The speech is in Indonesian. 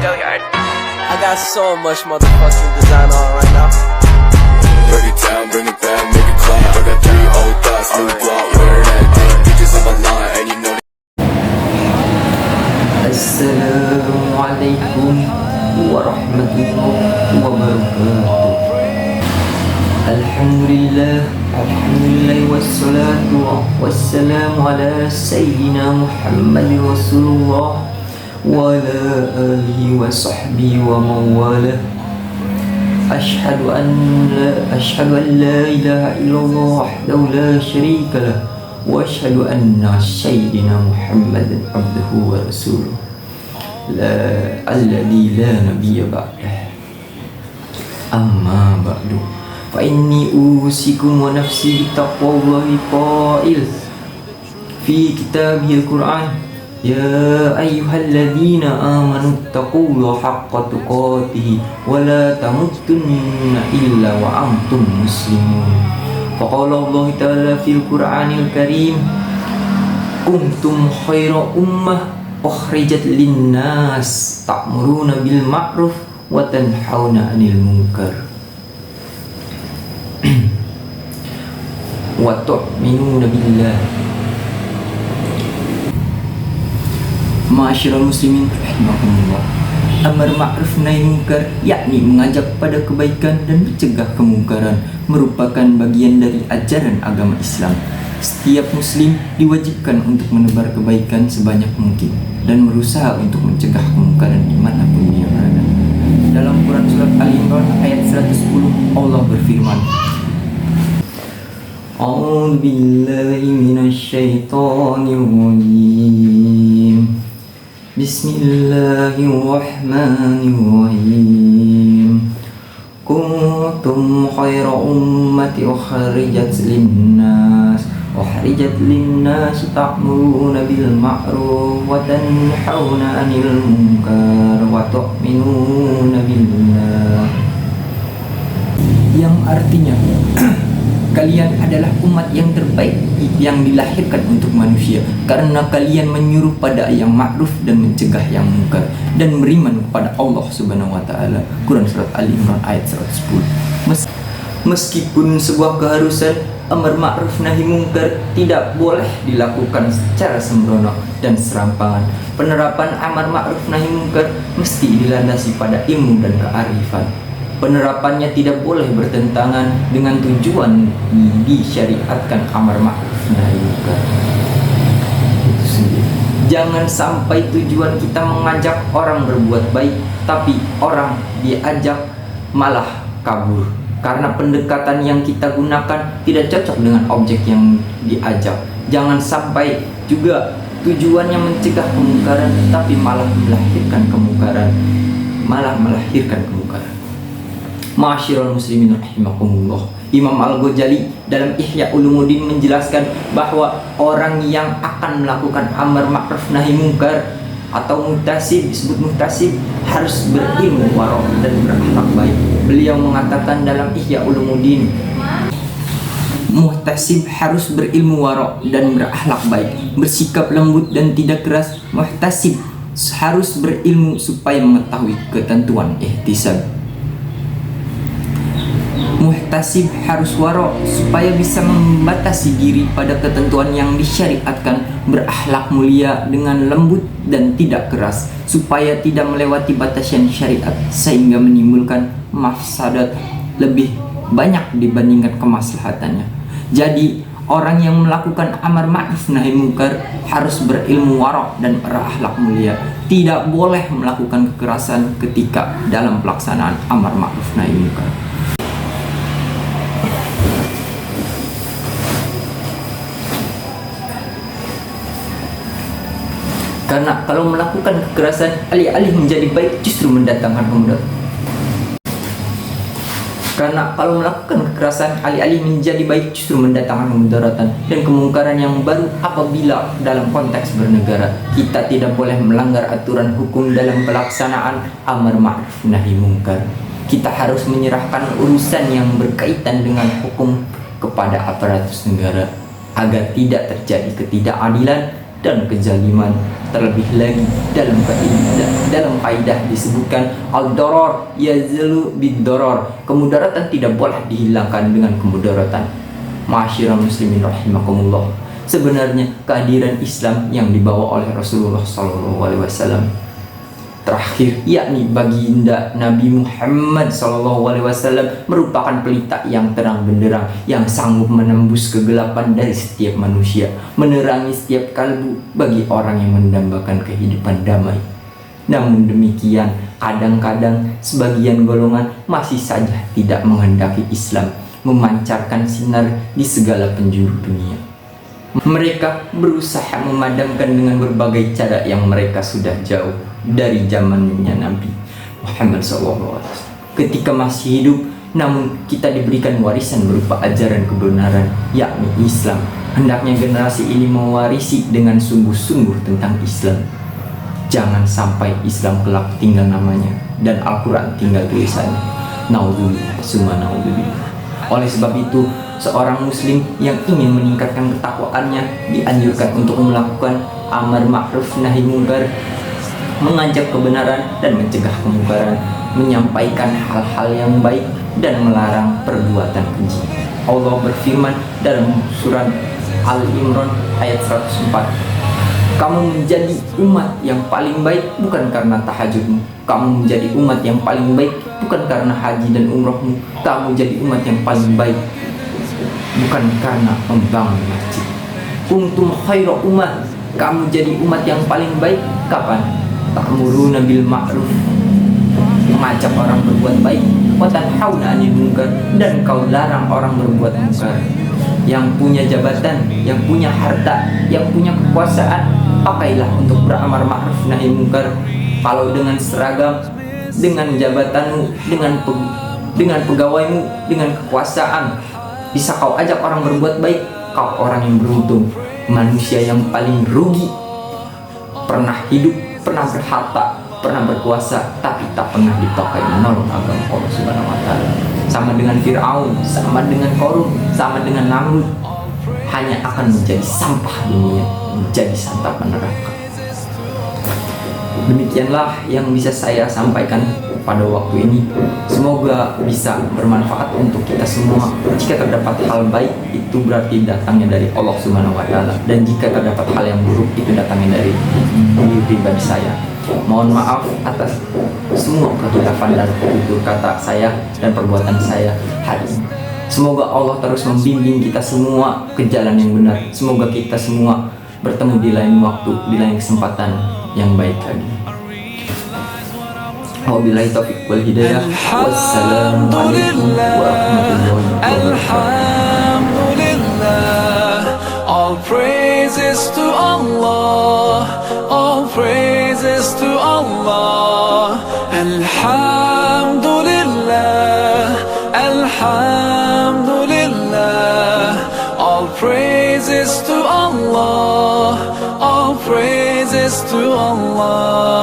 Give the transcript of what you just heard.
I got so much motherfucking design on right now. Break it down, bring it back, make it clap. I got 3 old thoughts, new block, wear that thing. Bitches on my line, and you know. Assalamualaikum warahmatullahi wabarakatuh. Alhamdulillah wassalatu wassalamu ala sayyidina Muhammad Rasulullah wa ala alihi wa sahbihi wa mawala. Ashhadu an la ilaha illallah wahdahu la syarika lah wa ashhadu anna sayyidina Muhammadan abduhu wa rasuluh alladzi la nabiyya ba'dah. Amma ba'du, fa inni usikum wa nafsi bittaqwallahi qail fi kitabil Qur'an, ya ayyuhalladzina amanu taqullaha haqqa tuqatih wa la tamutunna illa wa antum muslimun. Faqala Allah ta'ala fil Qur'anil Karim, kuntum khaira ummah ukhrijat linnas ta'muruna bil ma'ruf wa tanhauna 'anil munkar wa tu'minuna billah. Ma'asyiral muslimin rahimakumullah, amar ma'ruf nahi munkar yakni mengajak pada kebaikan dan mencegah kemungkaran merupakan bagian dari ajaran agama Islam. Setiap muslim diwajibkan untuk menebar kebaikan sebanyak mungkin dan berusaha untuk mencegah kemungkaran dimanapun dia berada. Dalam Quran surat Al-Imran ayat 110 Allah berfirman, A'udzu billahi minasy syaithanir rajim. Bismillahirrahmanirrahim. Kuntum khaira ummati ukhrijat linnas ta'muruna bil ma'ruf wa tanhauna 'anil munkar wa tu'minuna billah. Yang artinya kalian adalah umat yang terbaik yang dilahirkan untuk manusia, karena kalian menyuruh pada yang ma'ruf dan mencegah yang munkar dan beriman kepada Allah Subhanahu wa taala. Quran surat Al-Imran ayat 110. Meskipun sebuah keharusan amar ma'ruf nahi munkar tidak boleh dilakukan secara sembrono dan serampangan. Penerapan amar ma'ruf nahi munkar mesti dilandasi pada ilmu dan kearifan. Penerapannya tidak boleh bertentangan dengan tujuan disyariatkan amar ma'ruf nahi munkar. Itu sendiri. Jangan sampai tujuan kita mengajak orang berbuat baik, tapi orang diajak malah kabur karena pendekatan yang kita gunakan tidak cocok dengan objek yang diajak. Jangan sampai juga tujuannya mencegah kemungkaran, tapi malah melahirkan kemungkaran. Ma'asyiral muslimin rahimakumullah, Imam Al-Ghazali dalam Ihya Ulumuddin menjelaskan bahwa orang yang akan melakukan amar ma'ruf nahi munkar atau muhtasib, disebut muhtasib, harus berilmu wara' dan berakhlak baik. Beliau mengatakan dalam Ihya Ulumuddin, muhtasib harus berilmu wara' dan berakhlak baik, bersikap lembut dan tidak keras. Muhtasib harus berilmu supaya mengetahui ketentuan ihtisab. Muhtasib harus wara' supaya bisa membatasi diri pada ketentuan yang disyariatkan, berakhlak mulia dengan lembut dan tidak keras supaya tidak melewati batasan syariat sehingga menimbulkan mafsadat lebih banyak dibandingkan kemaslahatannya. Jadi orang yang melakukan amar ma'ruf nahi munkar harus berilmu wara' dan berakhlak mulia. Tidak boleh melakukan kekerasan ketika dalam pelaksanaan amar ma'ruf nahi munkar. Karena kalau melakukan kekerasan alih-alih menjadi baik justru mendatangkan kemudaratan. Dan kemungkaran yang baru apabila dalam konteks bernegara. Kita tidak boleh melanggar aturan hukum dalam pelaksanaan amar ma'ruf nahi munkar. Kita harus menyerahkan urusan yang berkaitan dengan hukum kepada aparatus negara agar tidak terjadi ketidakadilan dan kezaliman. Terlebih lagi dalam kaidah disebutkan al-darar yazulu bid-darar. Kemudaratan tidak boleh dihilangkan dengan kemudaratan. Ma'asyiral muslimin rahimakumullah. Sebenarnya kehadiran Islam yang dibawa oleh Rasulullah SAW terakhir, yakni baginda Nabi Muhammad SAW, merupakan pelita yang terang benderang yang sanggup menembus kegelapan dari setiap manusia, menerangi setiap kalbu bagi orang yang mendambakan kehidupan damai. Namun demikian, kadang-kadang sebagian golongan masih saja tidak menghendaki Islam memancarkan sinar di segala penjuru dunia. Mereka berusaha memadamkan dengan berbagai cara yang mereka sudah jauh dari zamannya Nabi Muhammad SAW ketika masih hidup. Namun kita diberikan warisan berupa ajaran kebenaran, yakni Islam. Hendaknya generasi ini mewarisi dengan sungguh-sungguh tentang Islam. Jangan sampai Islam kelak tinggal namanya dan Al-Quran tinggal tulisannya. Naudzubillah, summa naudzubillah. Oleh sebab itu, seorang muslim yang ingin meningkatkan ketakwaannya dianjurkan untuk melakukan amar ma'ruf nahi munkar, mengajak kebenaran dan mencegah kemungkaran, menyampaikan hal-hal yang baik dan melarang perbuatan keji. Allah berfirman dalam surat Al-Imran ayat 104, kamu menjadi umat yang paling baik bukan karena tahajudmu. Kamu menjadi umat yang paling baik bukan karena haji dan umrohmu. Kamu menjadi umat yang paling baik bukan karena membangun masjid. Kuntum khaira umat. Kamu jadi umat yang paling baik kapan? Ta'muruna bil ma'ruf, mengajak orang berbuat baik, wa tanhauna 'anil munkar, dan kau larang orang berbuat munkar. Yang punya jabatan, yang punya harta, yang punya kekuasaan, pakailah untuk beramar ma'ruf nahi munkar. Kalau dengan seragam, dengan jabatanmu, dengan pegawaimu, dengan kekuasaan, bisa kau ajak orang berbuat baik, kau orang yang beruntung. Manusia yang paling rugi, pernah hidup, pernah berharta, pernah berkuasa, tapi tak pernah dipakai menolong agama Allah Subhanahu wa Ta'ala. Sama dengan Fir'aun, sama dengan Qarun, sama dengan Namrud, hanya akan menjadi sampah dunia, menjadi santapan neraka. Demikianlah yang bisa saya sampaikan pada waktu ini. Semoga bisa bermanfaat untuk kita semua. Jika terdapat hal baik, itu berarti datangnya dari Allah Subhanahu wa Ta'ala, dan jika terdapat hal yang buruk, itu datangnya dari diri pribadi saya. Mohon maaf atas semua kehilafan dan tutur kata saya dan perbuatan saya hari ini. Semoga Allah terus membimbing kita semua ke jalan yang benar. Semoga kita semua bertemu di lain waktu, di lain kesempatan yang baik lagi. Wabillahi taufiq wal hidayah. Wassalamualaikum warahmatullahi wabarakatuh. All praises to Allah, all praises to Allah. Alhamdulillah, alhamdulillah. All praises to Allah, all praises to Allah.